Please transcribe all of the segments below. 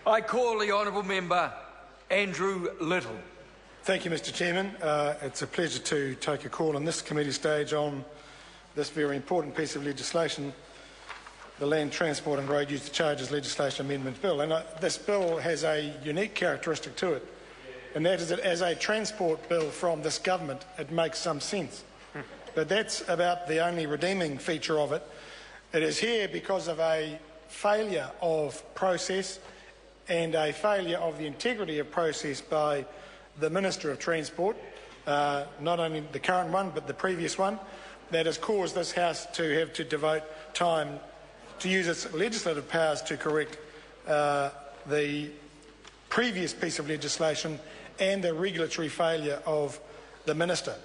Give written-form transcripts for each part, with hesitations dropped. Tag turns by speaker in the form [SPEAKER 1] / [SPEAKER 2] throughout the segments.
[SPEAKER 1] I call the honourable member Andrew Little.
[SPEAKER 2] Thank you, Mr Chairman. It's a pleasure to take a call on this committee stage on this very important piece of legislation, the Land Transport and Road Use Charges Legislation Amendment Bill. And this bill has a unique characteristic to it, and that is that as a transport bill from this government, it makes some sense. But that's about the only redeeming feature of it. It is here because of a failure of process and a failure of the integrity of process by the Minister of Transport, not only the current one but the previous one, that has caused this House to have to devote time to use its legislative powers to correct the previous piece of legislation and the regulatory failure of the Minister.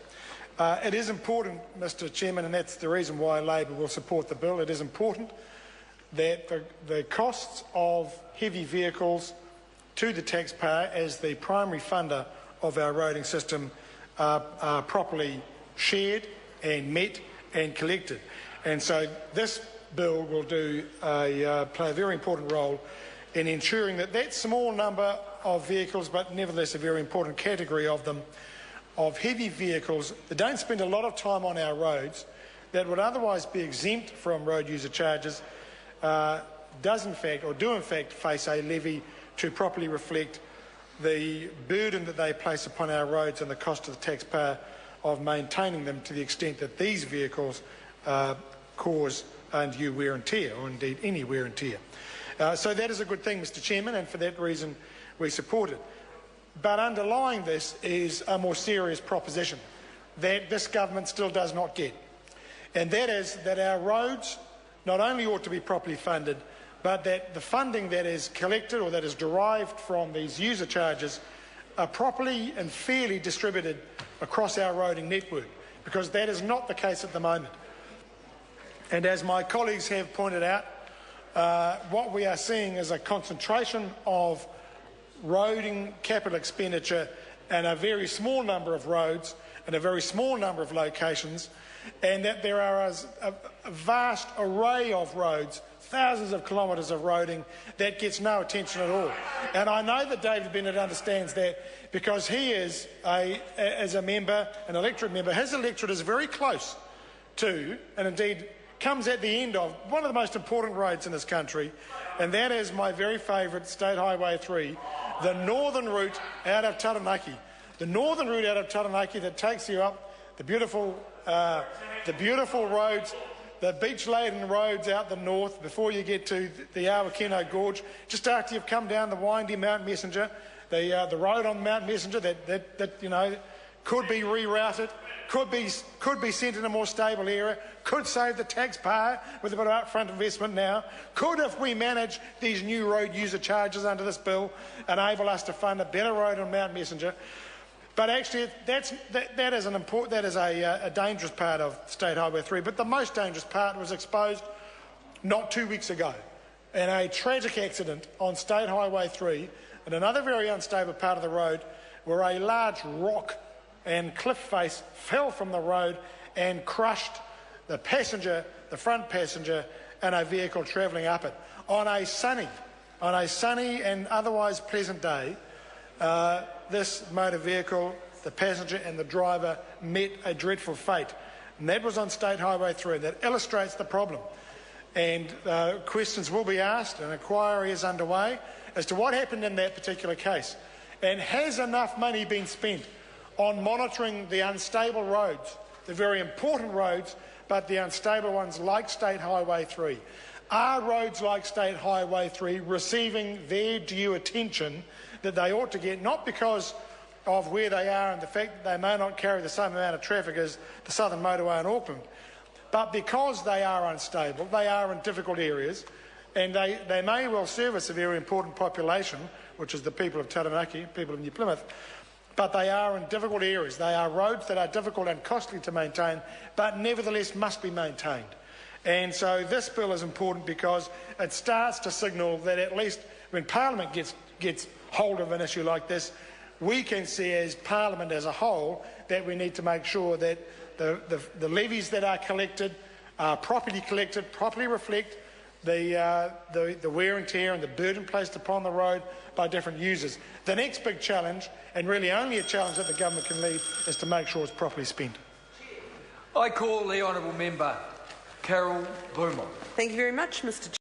[SPEAKER 2] It is important, Mr Chairman, and that's the reason why Labor will support the bill. It is important that the costs of heavy vehicles to the taxpayer as the primary funder of our roading system are properly shared and met and collected. And so this bill will play a very important role in ensuring that that small number of vehicles, but nevertheless a very important category of them, of heavy vehicles that don't spend a lot of time on our roads, that would otherwise be exempt from road user charges, do in fact face a levy to properly reflect the burden that they place upon our roads and the cost to the taxpayer of maintaining them, to the extent that these vehicles cause undue wear and tear, or indeed any wear and tear. So that is a good thing, Mr Chairman, and for that reason we support it. But underlying this is a more serious proposition that this government still does not get, and that is that our roads not only ought to be properly funded, but that the funding that is collected or that is derived from these user charges are properly and fairly distributed across our roading network, because that is not the case at the moment. And as my colleagues have pointed out, what we are seeing is a concentration of roading capital expenditure and a very small number of roads and a very small number of locations, and that there are a vast array of roads, thousands of kilometres of roading, that gets no attention at all. And I know that David Bennett understands that, because he is, as a member, an electorate member, his electorate is very close to, and indeed comes at the end of, one of the most important roads in this country, and that is my very favourite State Highway 3, the northern route out of Taranaki. The northern route out of Taranaki that takes you up the beautiful roads, the beach-laden roads out the north before you get to the Awakeno Gorge, just after you've come down the windy Mount Messenger, the road on Mount Messenger that you know could be rerouted, could be sent in a more stable area, could save the taxpayer with a bit of upfront investment now, could, if we manage these new road user charges under this bill, enable us to fund a better road on Mount Messenger. But actually, that is a dangerous part of State Highway 3. But the most dangerous part was exposed not 2 weeks ago in a tragic accident on State Highway 3 and another very unstable part of the road, where a large rock and cliff face fell from the road and crushed the passenger, the front passenger, and a vehicle travelling up it. On a sunny and otherwise pleasant day, this motor vehicle, the passenger and the driver, met a dreadful fate. And that was on State Highway 3. That illustrates the problem. And questions will be asked, an inquiry is underway as to what happened in that particular case. And has enough money been spent on monitoring the unstable roads, the very important roads, but the unstable ones like State Highway 3? Are roads like State Highway 3 receiving their due attention that they ought to get, not because of where they are and the fact that they may not carry the same amount of traffic as the Southern Motorway in Auckland, but because they are unstable, they are in difficult areas, and they may well service a very important population, which is the people of Taranaki, people of New Plymouth, but they are in difficult areas. They are roads that are difficult and costly to maintain, but nevertheless must be maintained. And so this bill is important because it starts to signal that at least when Parliament gets hold of an issue like this, we can see as Parliament as a whole that we need to make sure that the levies that are collected are properly collected, properly reflect the wear and tear and the burden placed upon the road by different users. The next big challenge, and really only a challenge that the government can lead, is to make sure it's properly spent.
[SPEAKER 1] I call the honourable member Carol Beaumont.
[SPEAKER 3] Thank you very much, Mr.